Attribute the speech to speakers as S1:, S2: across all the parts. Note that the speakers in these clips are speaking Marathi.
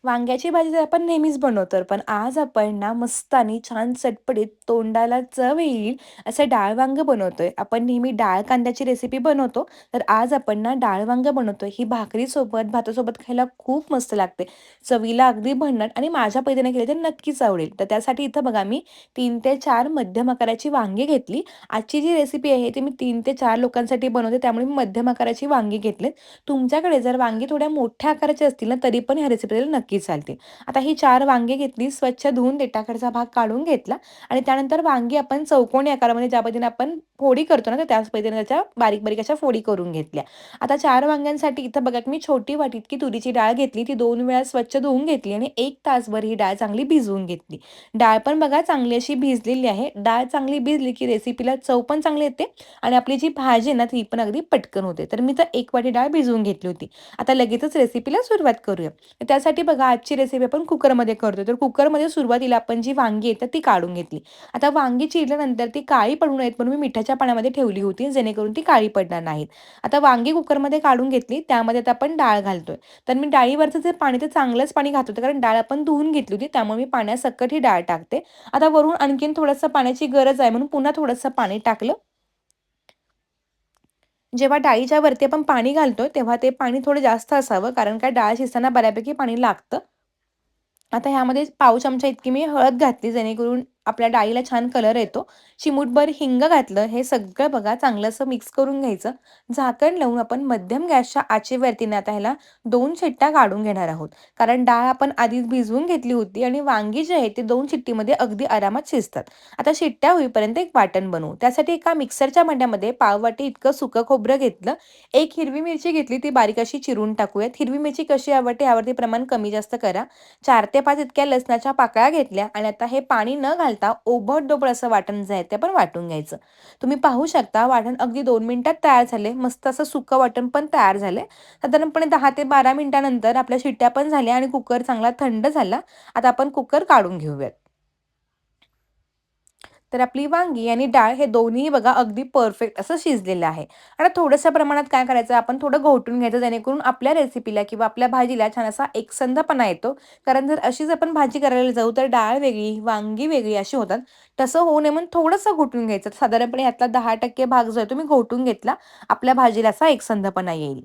S1: वांग्याची भाजी तर आपण नेहमीच बनवतो, पण आज आपण ना मस्त आणि छान चटपटीत तोंडाला चव येईल असं डाळ वांगं बनवतोय. आपण नेहमी डाळ कांद्याची रेसिपी बनवतो, तर आज आपण ना डाळ वांगं बनवतोय. ही भाकरीसोबत, भातासोबत खायला खूप मस्त लागते. चवीला अगदी भन्नाट आणि माझ्या पद्धतीने केली तर नक्कीच आवडेल. तर त्यासाठी इथं बघा मी 3 ते 4 मध्यम आकाराची वांगी घेतली. आजची जी रेसिपी आहे ती मी 3 ते 4 लोकांसाठी बनवते, त्यामुळे मी मध्यम आकाराची वांगी घेतलीत. तुमच्याकडे जर वांगी थोड्या मोठ्या आकाराची असतील ना, तरी पण ह्या रेसिपीला नक्की चालतील. आता ही 4 वांगी घेतली, स्वच्छ धुवून देठाकडचा भाग काढून घेतला आणि त्यानंतर वांगी आपण चौकोनी आकारामध्ये ज्या पद्धतीने आपण फोडी करतो ना, तर त्याच पद्धतीने त्याच्या बारीक-बारीक अशा फोडी करून घेतल्या. आता 4 वांग्यांसाठी इथं बघा मी छोटी वाटी इतकी तुरीची डाळ घेतली. ती 2 वेळा स्वच्छ धुवून घेतली आणि 1 तासभर ही डाळ चांगली भिजवून घेतली. डाळ पण बघा चांगली अशी भिजलेली आहे. डाळ चांगली भिजली की रेसिपीला चव पण चांगली येते आणि आपली जी भाजी आहे ना, ती पण अगदी पटकन होते. तर मी तर 1 वाटी डाळ भिजवून घेतली होती. आता लगेचच रेसिपीला सुरुवात करूया. त्यासाठी बघा आजची रेसिपी आपण कुकरमध्ये करतोय. तर कुकरमध्ये सुरुवातीला आपण जी वांगी आहेत ती काढून घेतली. आता वांगी चिरल्यानंतर ती काळी पडू नयेत म्हणून मी मिठाच्या पाण्यामध्ये ठेवली होती, जेणेकरून ती काळी पडणार नाहीत. आता वांगी कुकरमध्ये काढून घेतली. त्यामध्ये आता आपण डाळ घालतोय. तर मी डाळीवरचं जे पाणी ते चांगलंच पाणी घालत होते, कारण डाळ आपण धुवून घेतली होती. त्यामुळे मी पाण्यासकट ही डाळ टाकते. आता वरून आणखीन थोडंसं पाण्याची गरज आहे म्हणून पुन्हा थोडंसं पाणी टाकलं. जेव्हा डाळीच्या वरती आपण पाणी घालतो, तेव्हा ते पाणी थोडं जास्त असावं, कारण काय डाळ शिजताना बऱ्यापैकी पाणी लागतं. आता ह्यामध्ये पाव चमचा इतकी मी हळद घातली, जेणेकरून आपल्या डाळीला छान कलर येतो. चिमूटभर हिंग घातलं. हे सगळं बघा चांगलं असं मिक्स करून घ्यायचं. झाकण लावून आपण मध्यम गॅसच्या आचेवरती ना आता ह्याला 2 शिट्ट्या काढून घेणार आहोत. कारण डाळ आपण आधीच भिजवून घेतली होती आणि वांगी जे आहे ते 2 शिट्टीमध्ये अगदी आरामात शिजतात. आता शिट्ट्या होईपर्यंत एक वाटण बनवू. त्यासाठी एका मिक्सरच्या भांड्यामध्ये पाववाटी इतकं सुकं खोबरं घेतलं. एक हिरवी मिरची घेतली, ती बारीक अशी चिरून टाकूयात. हिरवी मिरची कशी आवडते यावरती प्रमाण कमी जास्त करा. 4 ते 5 इतक्या लसणाच्या पाकळ्या घेतल्या आणि आता हे पाणी न घालता ओबड-धोबड असं वाटण जे आहे ते आपण वाटून घ्यायचं. तुम्ही पाहू शकता वाटण अगदी 2 मिनिटात तयार झाले. मस्त असं सुकं वाटण पण तयार झालंय. साधारणपणे 10 ते 12 मिनिटानंतर आपल्या शिट्ट्या पण झाल्या आणि कुकर चांगला थंड झाला. आता आपण कुकर काढून घेऊयात. तर आपली वांगी आणि डाळ हे दोन्ही बघा अगदी परफेक्ट असं शिजलेलं आहे. आता थोड्याशा प्रमाणात काय करायचं आपण थोडं घोटून घ्यायचं, जेणेकरून आपल्या रेसिपीला किंवा आपल्या भाजीला छान असा एकसंधपणा येतो. कारण जर अशीच आपण भाजी करायला जाऊ तर डाळ वेगळी, वांगी वेगळी अशी होतात. तसं होऊ नये म्हणून थोडंसं घोटून घ्यायचं. साधारणपणे यातला 10% भाग जो आहे तो मी घोटून घेतला. आपल्या भाजीला असा एकसंधपणा येईल.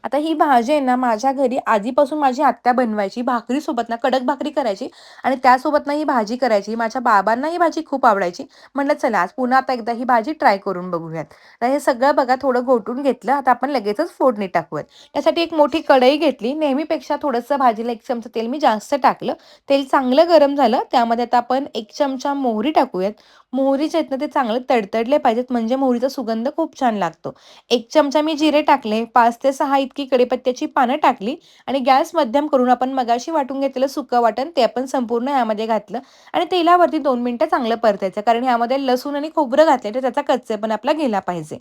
S1: आता ही भाजी आहे ना, माझ्या घरी आधीपासून माझी आत्या बनवायची. भाकरीसोबत ना, कडक भाकरी करायची आणि त्यासोबत ना ही भाजी करायची. माझ्या बाबांना ही भाजी खूप आवडायची. म्हटलं चला आज पुन्हा आता एकदा ही भाजी ट्राय करून बघूयात. तर हे सगळं बघा थोडं घोटून घेतलं. आता आपण लगेचच फोडणी टाकूयात. त्यासाठी एक मोठी कढई घेतली. नेहमीपेक्षा थोडंसं भाजीला 1 चमचा तेल मी जास्त टाकलं. तेल चांगलं गरम झालं. त्यामध्ये आता आपण 1 चमचा मोहरी टाकूयात. मोहरी जे आहेत ना, ते चांगले तडतडले पाहिजेत, म्हणजे मोहरीचा सुगंध खूप छान लागतो. 1 चमचा मी जिरे टाकले, 5 ते 6 इतकी कढीपत्त्याची पानं टाकली आणि गॅस मध्यम करून आपण मगाशी वाटून घेतलेलं सुकं वाटण ते आपण संपूर्ण यामध्ये घातलं आणि तेलावरती 2 मिनिटं चांगलं परतायचं. कारण ह्यामध्ये लसूण आणि खोबरं घातले तर त्याचा कच्चेपणा आपला गेला पाहिजे.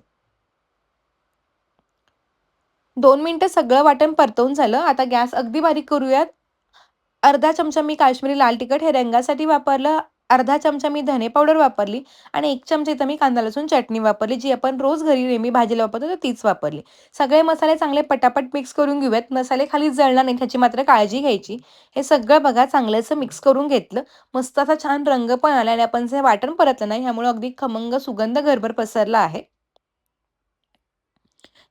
S1: 2 मिनिटं सगळं वाटण परतवून झालं. आता गॅस अगदी बारीक करूयात. अर्धा चमचा मी काश्मीरी लाल तिखट हे रंगासाठी वापरलं. अर्धा चमचा मी धने पावडर वापरली आणि 1 चमचा इथं मी कांदा लसूण चटणी वापरली, जी आपण रोज घरी नेहमी भाजीला वापरतो तर तीच वापरली. सगळे मसाले चांगले पटापट मिक्स करून घेऊयात. मसाले खाली जळणार नाहीत ह्याची मात्र काळजी घ्यायची. हे सगळं बघा चांगलं मिक्स करून घेतलं. मस्त असा छान रंग पण आला आणि आपण जे वाटण परतलं नाही, ह्यामुळे अगदी खमंग सुगंध घरभर पसरला आहे.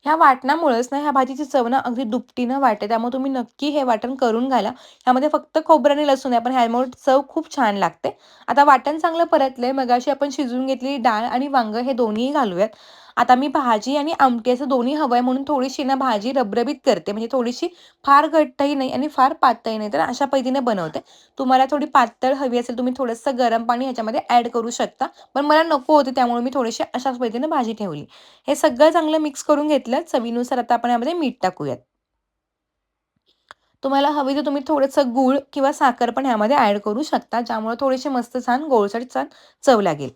S1: ह्या वाटणामुळेच ना ह्या भाजीची चव ना अगदी दुपटीनं वाढते. त्यामुळे तुम्ही नक्की हे वाटण करून घाला. ह्यामध्ये फक्त खोबरं आणि लसूण आहे, पण ह्यामुळे चव खूप छान लागते. आता वाटण चांगलं परतलंय. मगाशी आपण शिजवून घेतलेली डाळ आणि वांगं हे दोन्हीही घालूयात. आता मी भाजी आणि आमटी असं दोन्ही हवंय म्हणून थोडीशी ना भाजी रबरबीत करते. म्हणजे थोडीशी फार घट्टही नाही आणि फार पातळही नाही. तर अशा पद्धतीने बनवते. तुम्हाला थोडी पातळ हवी असेल, तुम्ही थोडंसं गरम पाणी ह्याच्यामध्ये ॲड करू शकता. पण मला नको होती त्यामुळे मी थोडीशी अशाच पद्धतीने भाजी ठेवली. हे सगळं चांगलं मिक्स करून घेतलं. चवीनुसार आता आपण यामध्ये मीठ टाकूयात. तुम्हाला हवी तर तुम्ही थोडंसं गूळ किंवा साखर पण ह्यामध्ये ॲड करू शकता, ज्यामुळे थोडीशी मस्त छान गोडसर छान चव लागेल.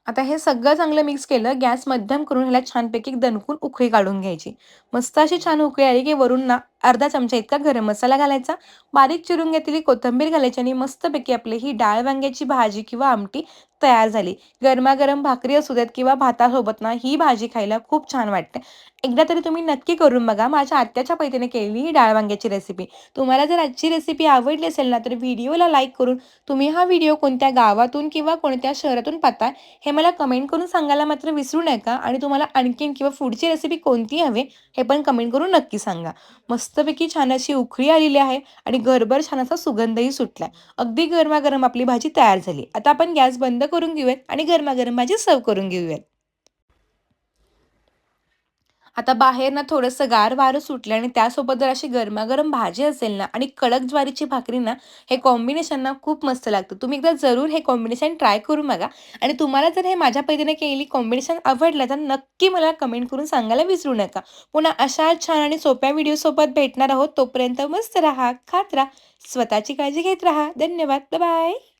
S1: आता हे सगळं चांगलं मिक्स केलं. गॅस मध्यम करून ह्याला छानपैकी दणकून उकळी काढून घ्यायची. मस्त अशी छान उकळी आली, की वरून ना अर्धा चमचा इतका गरम मसाला घालायचा, बारीक चिरून घेतलेली कोथिंबीर घालायची आणि मस्तपैकी आपली ही डाळ वांग्याची भाजी किंवा आमटी तयार झाली. गरमागरम भाकरी असू देत किंवा भातासोबत ना ही भाजी खायला खूप छान वाटते. एकदा तरी तुम्ही नक्की करून बघा. माझ्या आत्याच्या पद्धतीने केलेली ही डाळ वांग्याची रेसिपी. तुम्हाला जर आजची रेसिपी आवडली असेल ना, तर व्हिडिओला लाईक करून तुम्ही हा व्हिडिओ कोणत्या गावातून किंवा कोणत्या शहरातून पाहताय हे मला कमेंट करून सांगायला मात्र विसरू नका आणि तुम्हाला आणखीन किंवा पुढची रेसिपी कोणती हवी हे पण कमेंट करून नक्की सांगा. मस्तपैकी छान अशी उकळी आलेली आहे आणि घरभर छान असा सुगंधही सुटलाय. अगदी गरमागरम आपली भाजी तयार झाली. आता आपण गॅस बंद करून घेऊयात आणि गरमागरम भाजी सर्व्ह करून घेऊयात. आता बाहेर ना थोडंसं गार वारं सुटलं आणि त्यासोबत जर अशी गरमागरम भाजी असेल ना आणि कडक ज्वारीची भाकरी ना, हे कॉम्बिनेशन ना खूप मस्त लागतं. तुम्ही एकदा जरूर हे कॉम्बिनेशन ट्राय करून बघा आणि तुम्हाला जर हे माझ्या पद्धतीने केलेली कॉम्बिनेशन आवडलं, तर नक्की मला कमेंट करून सांगायला विसरू नका. पुन्हा अशा छान आणि सोप्या व्हिडिओसोबत भेटणार आहोत. तोपर्यंत मस्त राहा, खात राहा, स्वतःची काळजी घेत राहा. धन्यवाद. बाय.